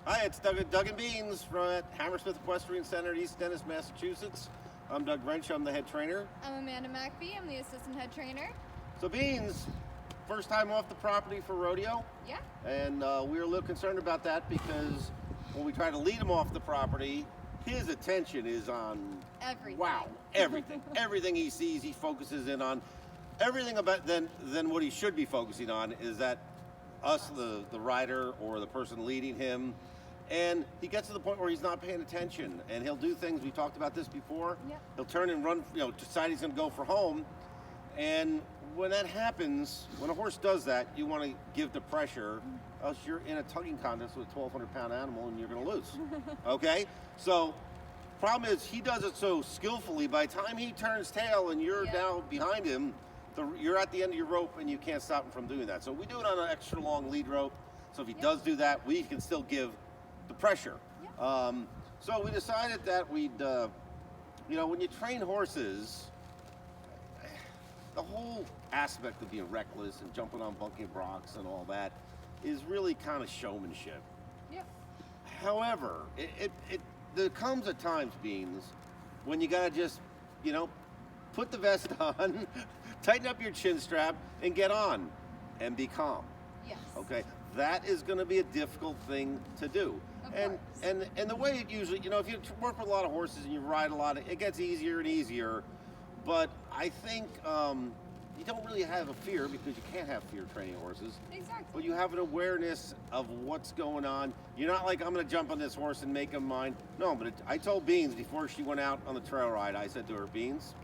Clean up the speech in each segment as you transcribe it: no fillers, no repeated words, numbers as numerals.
Hi, it's Doug and Beans from at Hammersmith Equestrian Center, East Dennis, Massachusetts. I'm Doug Wrench. I'm the head trainer. I'm Amanda McPhee. I'm the assistant head trainer. So Beans, first time off the property for rodeo, Yeah. and we were a little concerned about that because when we try to lead him off the property, his attention is on Everything. wow, everything. Everything he sees, he focuses in on. Everything about then what he should be focusing on is that us, the rider or the person leading him, and he gets to the point where he's not paying attention, and he'll do things. We talked about this before. Yep. He'll turn and run, decide he's going to go for home, and when that happens, when a horse does that, you want to give the pressure, else you're in a tugging contest with a 1,200-pound animal and you're going to lose. Okay, so problem is he does it so skillfully. By the time he turns tail and you're Yep. now behind him, you're at the end of your rope and you can't stop him from doing that. So we do it on an extra long lead rope. So if he Yep. does do that, we can still give the pressure. Yep. So we decided that we'd, when you train horses, the whole aspect of being reckless and jumping on bunking rocks and all that is really kind of showmanship. Yep. However, there comes at times, Beans, when you gotta just, put the vest on, tighten up your chin strap, and get on, and be calm. Yes. Okay, that is going to be a difficult thing to do. Of and course. and the way it usually, if you work with a lot of horses and you ride a lot, it gets easier and easier. But I think you don't really have a fear because you can't have fear training horses. Exactly. But you have an awareness of what's going on. You're not like, I'm going to jump on this horse and make him mine. No, but I told Beans before she went out on the trail ride, I said to her, Beans,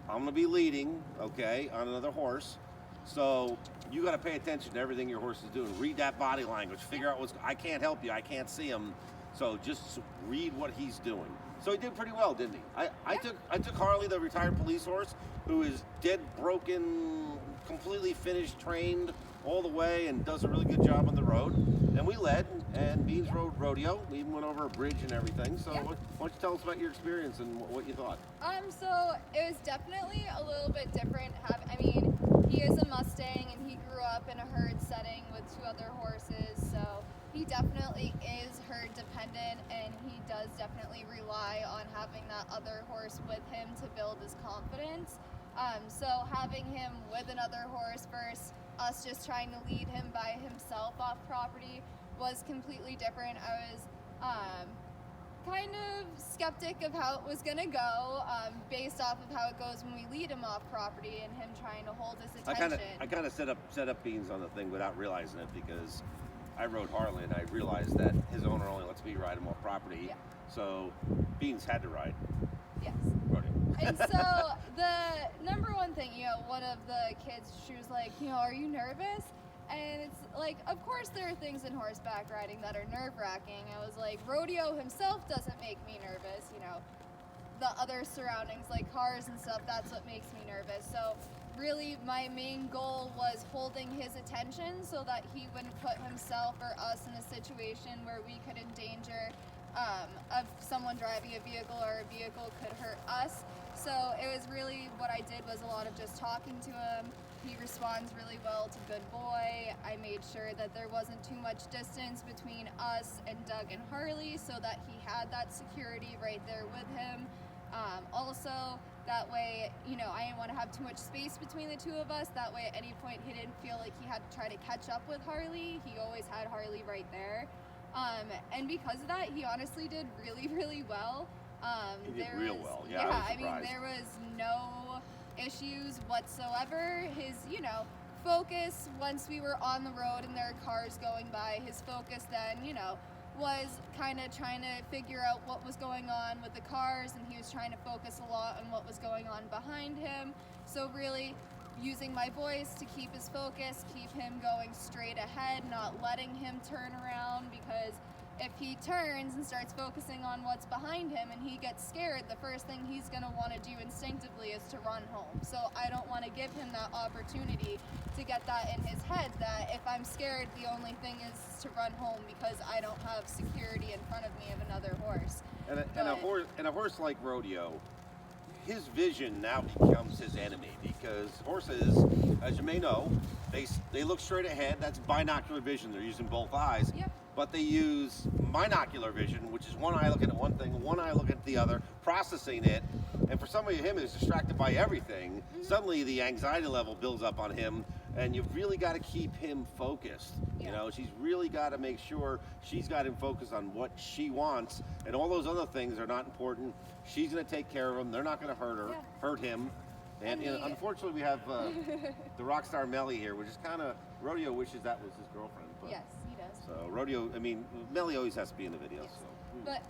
I'm going to be leading, okay, on another horse. So you got to pay attention to everything your horse is doing. Read that body language. Figure out I can't help you. I can't see him. So just read what he's doing. So he did pretty well, didn't he? I took Harley, the retired police horse, who is dead broken, completely finished, trained all the way, and does a really good job on the road. And we led, and Beans rode rodeo. We even went over a bridge and everything. So Yeah. why don't you tell us about your experience and what you thought? So it was definitely a little bit different. He is a Mustang and he grew up in a herd setting with two other horses, so he definitely is herd dependent, and he does definitely rely on having that other horse with him to build his confidence. So having him with another horse versus us just trying to lead him by himself off property was completely different. I was kind of skeptic of how it was going to go based off of how it goes when we lead him off property and him trying to hold his attention. I kind of set up Beans on the thing without realizing it because I rode Harley and I realized that his owner only lets me ride him off property. Yeah. So Beans had to ride Yes. rodeo. And so the number one thing, one of the kids, she was like, are you nervous? And it's like, of course there are things in horseback riding that are nerve-wracking. I was like, rodeo himself doesn't make me nervous, the other surroundings like cars and stuff, that's what makes me nervous. So really my main goal was holding his attention so that he wouldn't put himself or us in a situation where we could endanger of someone driving a vehicle or a vehicle could hurt us. So it was really, what I did was a lot of just talking to him. He responds really well to good boy. I made sure that there wasn't too much distance between us and Doug and Harley so that he had that security right there with him. Also, that way, I didn't want to have too much space between the two of us. That way, at any point, he didn't feel like he had to try to catch up with Harley. He always had Harley right there. And because of that, he honestly did really, really well. He did real well. Yeah, I was surprised. There was no issues whatsoever. His, focus, once we were on the road and there were cars going by, his focus then, was kind of trying to figure out what was going on with the cars, and he was trying to focus a lot on what was going on behind him. So really using my voice to keep his focus, keep him going straight ahead, not letting him turn around, because if he turns and starts focusing on what's behind him and he gets scared, the first thing he's going to want to do instinctively is to run home. So I don't want to give him that opportunity to get that in his head, that if I'm scared, the only thing is to run home because I don't have security in front of me of another horse. And a horse like rodeo, his vision now becomes his enemy, because horses, as you may know, they look straight ahead. That's binocular vision. They're using both eyes. Yep. But they use monocular vision, which is one eye looking at one thing, one eye looking at the other, processing it. And for somebody him who's distracted by everything, suddenly the anxiety level builds up on him, and you've really got to keep him focused. You know, she's really got to make sure she's got him focused on what she wants, and all those other things are not important. She's going to take care of him. They're not going to hurt him. And you know, unfortunately, we have the rock star Melly here, which is kind of, Rodeo wishes that was his girlfriend. But, Yes, he does. so Rodeo, I mean, Melly always has to be in the video. Yes. So. But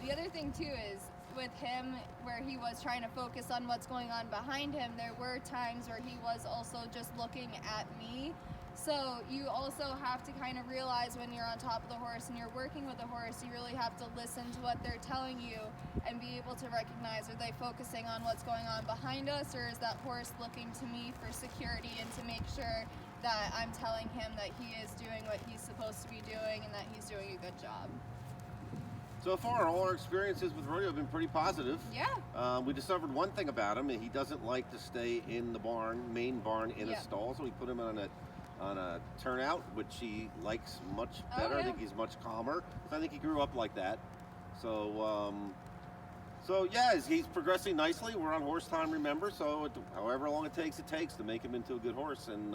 the other thing too is with him, where he was trying to focus on what's going on behind him, there were times where he was also just looking at me. So you also have to kind of realize when you're on top of the horse and you're working with the horse, you really have to listen to what they're telling you and be able to recognize, are they focusing on what's going on behind us, or is that horse looking to me for security and to make sure that I'm telling him that he is doing what he's supposed to be doing and that he's doing a good job. So far, all our experiences with Rodeo have been pretty positive. Yeah. We discovered one thing about him, and he doesn't like to stay in the barn, main barn, in a stall, so we put him on a turnout, which he likes much better. Oh, yeah. I think he's much calmer. I think he grew up like that. So, so yeah, he's progressing nicely. We're on horse time, remember, so however long it takes to make him into a good horse. And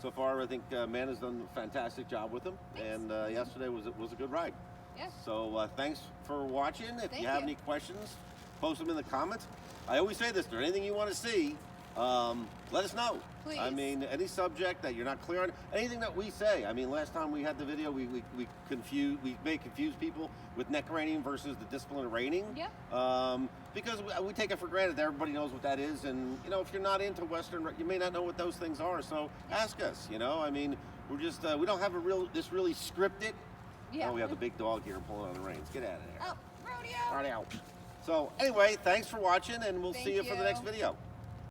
so far, I think Mana's done a fantastic job with him. Thanks. And yesterday was a good ride. Yeah. So thanks for watching. If Thank you have you. any questions, post them in the comments. I always say this, if there's anything you want to see, let us know. Please. I mean, any subject that you're not clear on, anything that we say. I mean, last time we had the video, we may confuse people with neck reining versus the discipline of reining. Yeah. Because we take it for granted that everybody knows what that is, and you know, if you're not into Western, you may not know what those things are. So ask us. You know, I mean, we're just we don't have this really scripted. Yeah. Oh, we have the big dog here pulling on the reins. Get out of there. Oh, Rodeo. Rodeo. So anyway, thanks for watching, and we'll Thank see you for the you. next video.